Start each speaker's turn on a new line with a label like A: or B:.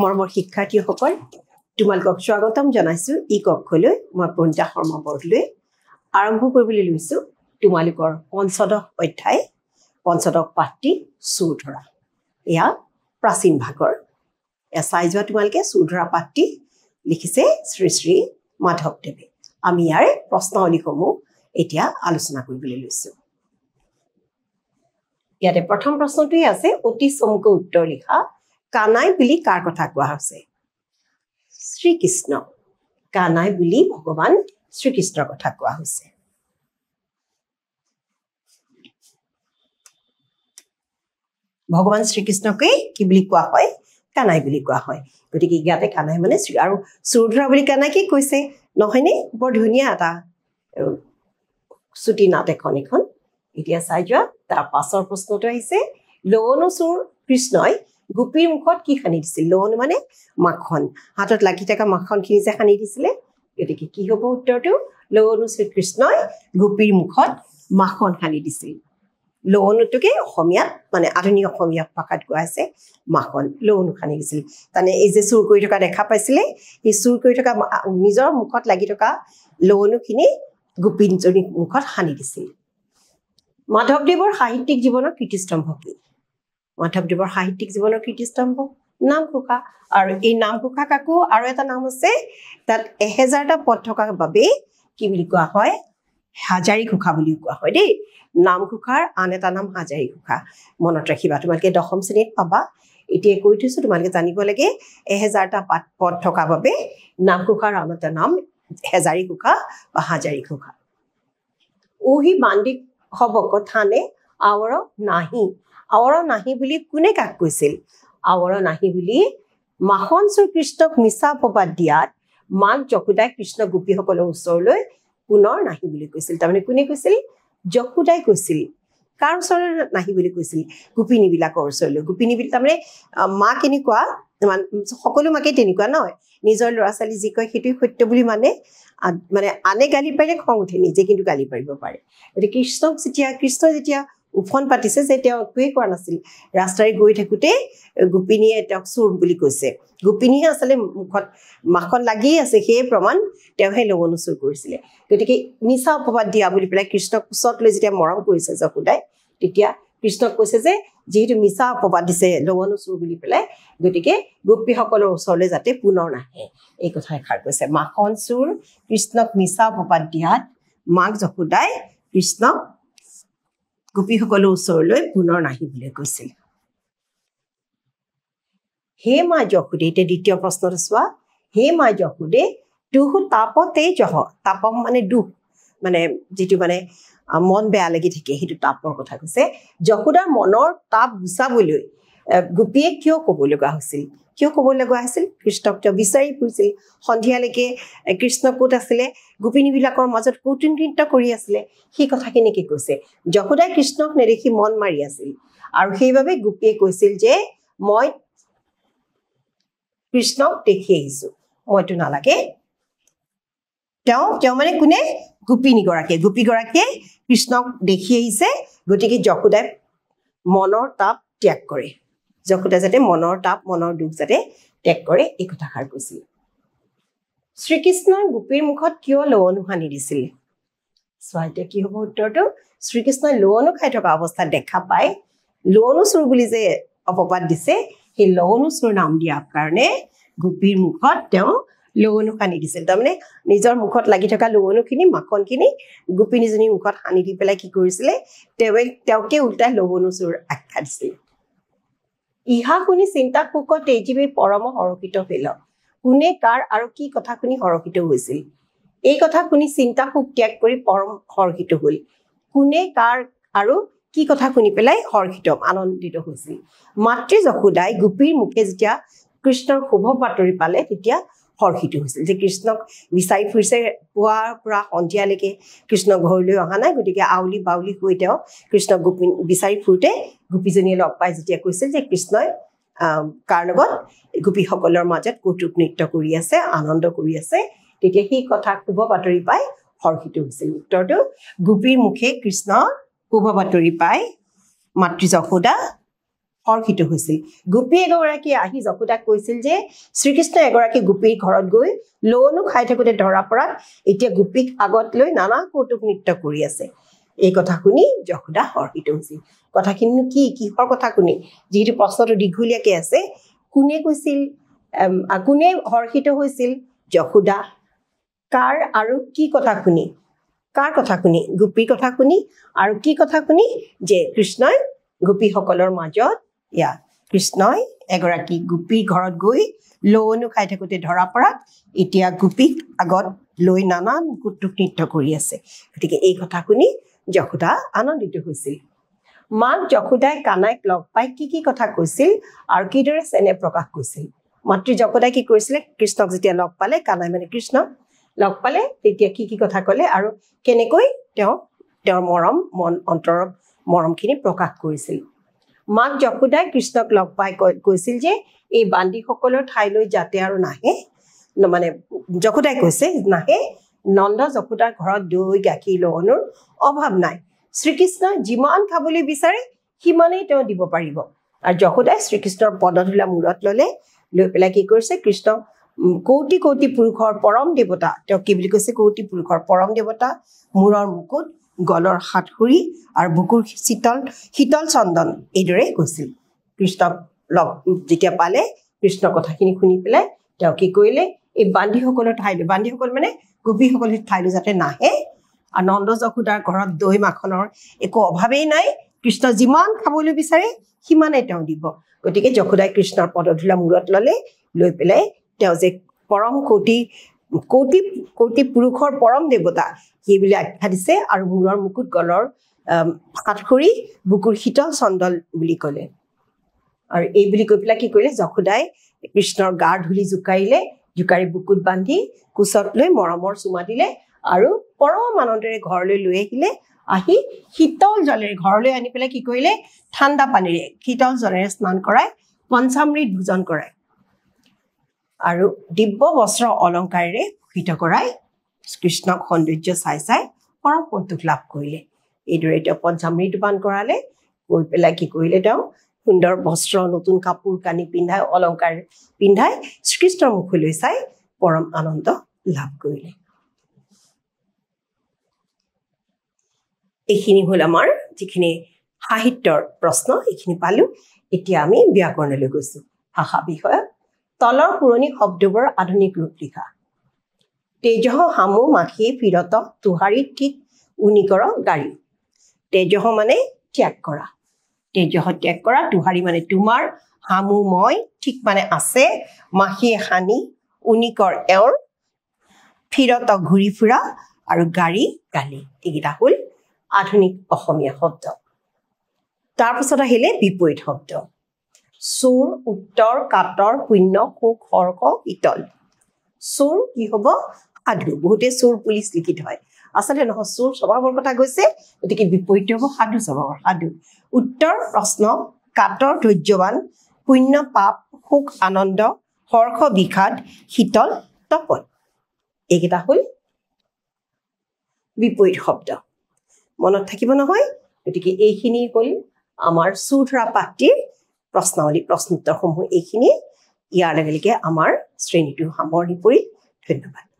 A: মৰমৰ শিক্ষাৰ্থীসকল তোমালোকক স্বাগতম জনাইছো ই কক্ষলৈ মই প্ৰণিতা শৰ্মা বৰদলৈ আৰম্ভ কৰিবলৈ লৈছো তোমালোকৰ পঞ্চদশ অধ্যায় পঞ্চদশ পাঠটি সুৰ ধৰা এয়া প্ৰাচীন ভাগৰ চাই যোৱা তোমালোকে সুৰ ধৰা পাঠটি লিখিছে শ্ৰী শ্ৰী মাধৱদেৱে আমি ইয়াৰ প্ৰশ্নাৱলীসমূহ এতিয়া আলোচনা কৰিবলৈ লৈছো ইয়াতে প্ৰথম প্ৰশ্নটোই আছে অতি চমুকৈ উত্তৰ লিখা কানাই বুলি কাৰ কথা কোৱা হৈছে শ্ৰীকৃষ্ণ কানাই বুলি ভগৱান শ্ৰীকৃষ্ণৰ কথা কোৱা হৈছে ভগৱান শ্ৰীকৃষ্ণকে কি বুলি কোৱা হয় কানাই বুলি কোৱা হয় গতিকে ইয়াতে কানাই মানে আৰু সুৰধৰা বুলি কানাই কি কৈছে নহয়নে বৰ ধুনীয়া এটা ছুটি নাট এখন এতিয়া চাই যোৱা তাৰ পাছৰ প্ৰশ্নটো আহিছে লৱণু চুৰ কৃষ্ণই গোপীৰ মুখত কি সানি দিছিল লৱণু মানে মাখন হাতত লাগি থকা মাখনখিনি যে সানি দিছিলে গতিকে কি হ'ব উত্তৰটো লৱণু চুৰ কৃষ্ণই গোপীৰ মুখত মাখন সানি দিছিল লৱণুটোকে অসমীয়াত মানে আধুনিক অসমীয়া ভাষাত কোৱা আছে মাখন লৱণু সানি দিছিল তাৰমানে এই যে চুৰ কৰি থকা দেখা পাইছিলে এই চুৰ কৰি থকা নিজৰ মুখত লাগি থকা লৱণুখিনি গোপীজনীৰ মুখত সানি দিছিল মাধৱদেৱৰ সাহিত্যিক জীৱনৰ কীৰ্তিস্তম্ভ কি মাধৱদেৱৰ সাহিত্যিক জীৱনৰ কীৰ্তিস্তম্ভ নামঘোষা আৰু এই নামঘোষা কাকো আৰু এটা নাম আছে তাত 1000টা পদ থকাৰ বাবে কি বুলি কোৱা হয় হাজাৰী ঘোষা বুলি কোৱা হয় দেই নামঘোষাৰ আন এটা নাম হাজাৰী ঘোষা মনত ৰাখিবা তোমালোকে দশম শ্ৰেণীত পাবা এতিয়া কৈ থৈছো তোমালোকে জানিব লাগে 1000টা পদ থকাৰ বাবে নামঘোষাৰ আন এটা নাম হাজাৰী ঘোষা বা হাজাৰী ঘোষা ওহি বান্দিক হব কথানে আৱৰ নাহি বুলি কোনে কাক কৈছিল আৱৰ নাহি বুলি মাখন চুৰ কৃষ্ণক মিছা অপবাদ দিয়াত মাক যশোদাই কৃষ্ণ গোপীসকলৰ ওচৰলৈ পুনৰ নাহি বুলি কৈছিল তাৰমানে কোনে কৈছিল যশোদাই কৈছিল কাৰ ওচৰলৈ নাহি বুলি কৈছিল গোপিনীবিলাকৰ ওচৰলৈ গোপিনীবিলাক তাৰমানে মা কেনেকুৱা সকলো মাকে তেনেকুৱা নহয় নিজৰ ল'ৰা ছোৱালী যি কয় সেইটোৱে সত্য বুলি মানে আনে গালি পাৰিলে খং উঠে নিজে কিন্তু গালি পাৰিব পাৰে গতিকে কৃষ্ণ যেতিয়া উফন পাতিছে যে তেওঁ একোৱেই কৰা নাছিল ৰাস্তাৰে গৈ থাকোঁতে গোপিনীয়ে তেওঁক চোৰ বুলি কৈছে গোপিনীয়ে আচলতে মুখত মাখন লাগিয়ে আছে সেই প্ৰমাণ তেওঁহে লৱণু চুৰ কৰিছিলে গতিকে মিছা অপবাদ দিয়া বুলি পেলাই কৃষ্ণক কোচত লৈ যেতিয়া মৰম কৰিছে যশোদাই তেতিয়া কৃষ্ণক কৈছে যে যিহেতু মিছা অপবাদ দিছে লৱণু চুৰ বুলি পেলাই গতিকে গোপীসকলৰ ওচৰলৈ যাতে পুনৰ নাহে এই কথা এষাৰ কৈছে মাখন চুৰ কৃষ্ণক মিছা অপবাদ দিয়াত মাক যশোদাই কৃষ্ণক গোপীসকলৰ ওচৰলৈ পুনৰ নাহিবলৈ কৈছিল হে মা যশোদে এতিয়া দ্বিতীয় প্ৰশ্নটো চোৱা হে মা যশোদে দুখ তাপতে জহ তাপ মানে দুখ মানে যিটো মানে মন বেয়া লাগি থাকে সেইটো তাপৰ কথা কৈছে যশোদাৰ মনৰ তাপ গুচাবলৈ গোপীয়ে কিয় ক'ব লগা হৈছিল কৃষ্ণক তেওঁ বিচাৰি ফুৰিছিল সন্ধিয়ালৈকে কৃষ্ণ ক'ত আছিলে গোপিনীবিলাকৰ মাজত কৌতুক নৃত্য কৰি আছিলে সেই কথাখিনিকে কৈছে যশোদাই কৃষ্ণক নেদেখি মন মাৰি আছিল আৰু সেইবাবে গোপীয়ে কৈছিল যে মই কৃষ্ণক দেখি আহিছো মইতো নালাগে তেওঁ মানে কোনে গোপীগৰাকীয়ে কৃষ্ণক দেখি আহিছে গতিকে যশোদাই মনৰ তাপ ত্যাগ কৰে যশোদাই যাতে মনৰ তাপ মনৰ দুখ যাতে ত্যাগ কৰে এই কথাষাৰ কৈছিল শ্ৰীকৃষ্ণই গোপীৰ মুখত কিয় লৱণু সানি দিছিল চোৱা এতিয়া কি হ'ব উত্তৰটো শ্ৰীকৃষ্ণই লৱণু খাই থকা অৱস্থাত দেখা পাই লৱণু চুৰ বুলি যে অপবাদ দিছে সেই লৱণু চুৰ নাম দিয়াৰ কাৰণে গোপীৰ মুখত তেওঁ লৱণু সানি দিছিল তাৰমানে নিজৰ মুখত লাগি থকা লৱণুখিনি মাখনখিনি গোপিনীজনীৰ মুখত সানি দি পেলাই কি কৰিছিলে তেওঁকে উল্টাই লৱণু চুৰ আখ্যা দিছিল ইহা শুনি চিন্তা শোকত তেজীৱে পৰম হৰষিত হল কোনে কাৰ আৰু কি কথা শুনি হৰষিত হৈছিল এই কথা শুনি চিন্তা শোক ত্যাগ কৰি পৰম হৰ্ষিত হল কোনে কাৰ আৰু কি কথা শুনি পেলাই হৰ্ষিত আনন্দিত হৈছিল মাতৃ যশোদাই গোপীৰ মুখে যেতিয়া কৃষ্ণৰ শুভ বাতৰি পালে তেতিয়া হৰ্ষিত হৈছিল যে কৃষ্ণক বিচাৰি ফুৰিছে পুৱাৰ পৰা সন্ধিয়ালৈকে কৃষ্ণ ঘৰলৈ অহা নাই গতিকে আউলি বাউলি হৈ তেওঁ কৃষ্ণক বিচাৰি ফুৰোতে গোপীজনীয়ে লগ পাই যেতিয়া কৈছিল যে কৃষ্ণই কাৰ লগত গোপীসকলৰ মাজত কৌতুক নৃত্য কৰি আছে আনন্দ কৰি আছে তেতিয়া সেই কথা শুভ বাতৰি পাই হৰ্ষিত হৈছিল উত্তৰটো গোপীৰ মুখে কৃষ্ণ শুভ বাতৰি পাই মাতৃ যশোদা হৰ্ষিত হৈছিল গোপী এগৰাকী আহি যশোদাক কৈছিল যে শ্ৰীকৃষ্ণ এগৰাকী গোপীৰ ঘৰত গৈ লৱণো খাই থাকোঁতে ধৰা পৰাত এতিয়া গোপীক আগত লৈ নানা কৌতুক নৃত্য কৰি আছে এই কথা শুনি যশোদা হৰ্ষিত হৈছিল কথাখিনি কি কিহৰ কথা শুনি যিহেতু প্ৰশ্নটো দীঘলীয়াকৈ আছে কোনে কৈছিল কোনে হৰ্ষিত হৈছিল যশোদা কাৰ আৰু কি কথা শুনি কাৰ কথা শুনি গোপীৰ কথা শুনি আৰু কি কথা শুনি যে কৃষ্ণই গোপীসকলৰ মাজত কৃষ্ণই এগৰাকী গোপীৰ ঘৰত গৈ লৱণো খাই থাকোঁতে ধৰা পৰাত এতিয়া গোপীক আগত লৈ নানান কৌতুক নৃত্য কৰি আছে গতিকে এই কথা শুনি যশোদা আনন্দিত হৈছিল মাক যশোদাই কানাইক লগ পাই কি কথা কৈছিল আৰু কিদৰে চেনেহ প্ৰকাশ কৰিছিল মাতৃ যশোদাই কি কৰিছিলে কৃষ্ণক যেতিয়া লগ পালে কানাই মানে কৃষ্ণ লগ পালে তেতিয়া কি কথা ক'লে আৰু কেনেকৈ তেওঁৰ মৰম মন অন্তৰৰ মৰমখিনি প্ৰকাশ কৰিছিল মাক যশোদাই কৃষ্ণক লগ পাই কৈছিল যে এই বান্দীসকলৰ ঠাইলৈ যাতে আৰু নাহে মানে যশোদাই কৈছে নাহে নন্দ যশোদাৰ ঘৰত দৈ গাখীৰ লৱণৰ অভাৱ নাই শ্ৰীকৃষ্ণই যিমান খাবলৈ বিচাৰে সিমানেই তেওঁ দিব পাৰিব আৰু যশোদাই শ্ৰীকৃষ্ণৰ পদধূলা মূৰত ল'লে লৈ পেলাই কি কৰিছে কৃষ্ণ কৌটি কৌটি পুৰুষৰ পৰম দেৱতা তেওঁ কি বুলি কৈছে কৌটি পুৰুষৰ পৰম দেৱতা মূৰৰ মুকুট গলৰ সাতসুৰি আৰু বুকুৰ শীতল চন্দন এইদৰে কৈছিল কৃষ্ণক লগ যেতিয়া পালে কৃষ্ণৰ কথাখিনি শুনি পেলাই তেওঁ কি কৰিলে এই বান্দীসকলৰ ঠাইলৈ বান্দীসকল মানে গোপীসকলৰ ঠাইলৈ যাতে নাহে আৰু নন্দ যশোদাৰ ঘৰত দৈ মাখনৰ একো অভাৱেই নাই কৃষ্ণ যিমান খাবলৈ বিচাৰে সিমানেই তেওঁ দিব গতিকে যশোদাই কৃষ্ণৰ পদধূলা মূৰত ল'লে লৈ পেলাই তেওঁ যে পৰম কৌটি পুৰুষৰ পৰম দেৱতা সেইবুলি আখ্যা দিছে আৰু মূৰৰ মুকুট গলৰ সাতসুৰি বুকুৰ শীতল চন্দল বুলি ক'লে আৰু এই বুলি কৈ পেলাই কি কৰিলে যশোদাই কৃষ্ণৰ গাৰ ধূলি জোকাৰি বুকুত বান্ধি কোচত লৈ মৰমৰ চুমা দিলে আৰু পৰম আনন্দেৰে ঘৰলৈ লৈ আহিলে আহি শীতল জলেৰে ঘৰলৈ আনি পেলাই কি কৰিলে ঠাণ্ডা পানীৰে শীতল জলেৰে স্নান কৰাই পঞ্চামৃত ভোজন কৰায় আৰু দিব্য বস্ত্ৰ অলংকাৰেৰে ভূষিত কৰাই কৃষ্ণক সৌন্দৰ্য চাই পৰম সন্তোষ লাভ কৰিলে এইদৰে তেওঁ পঞ্চামৃত পান কৰালে কৈ পেলাই কি কৰিলে তেওঁ সুন্দৰ বস্ত্ৰ নতুন কাপোৰ কানি পিন্ধাই অলংকাৰ পিন্ধাই শ্ৰীকৃষ্ণৰ মুখলৈ চাই পৰম আনন্দ লাভ কৰিলে এইখিনি হ'ল আমাৰ যিখিনি সাহিত্যৰ প্ৰশ্ন এইখিনি পালো এতিয়া আমি ব্যাকৰণলৈ গৈছো ভাষা বিষয়ক তলৰ পুৰণি শব্দবোৰ আধুনিক ৰূপ লিখা তেজহ হামু মাখি ফিৰত তুহাৰী ঠিক উনিকৰ গাড়ী তেজহ মানে ত্যাগ কৰা তেজহ ত্যাগ কৰা তুহাৰী মানে তোমাৰ হামু মই ঠিক মানে আছে মাখিয়ে হানি উনিকৰ এওঁৰ ফিৰত ঘূৰি ফুৰা আৰু গাড়ী গালি এইকেইটা হ'ল আধুনিক অসমীয়া শব্দ তাৰপিছত আহিলে বিপৰীত শব্দ চোৰ উত্তৰ কাতৰ শূন্য সুখ হৰ্ষ শীতল চোৰ কি হ'ব সাধু বহুতে চোৰ পুলিচ লিখি থয় আচলতে নহয় চোৰ স্বভাৱৰ কথা কৈছে গতিকে বিপৰীত হ'ব সাধু স্বভাৱৰ সাধু উত্তৰ প্ৰশ্ন কাতৰ ধৈৰ্যৱান শূন্য পাপ সুখ আনন্দ হৰ্ষ বিষাদ শীতল তপন এইকেইটা হ'ল বিপৰীত শব্দ মনত থাকিব নহয় গতিকে এইখিনি হ'ল আমাৰ চোৰ ধৰা পাঠটিৰ প্ৰশ্নাৱলী প্ৰশ্নোত্তৰসমূহ এইখিনি ইয়াৰ লগে লগে আমাৰ শ্ৰেণীটো সামৰণি পৰিল ধন্যবাদ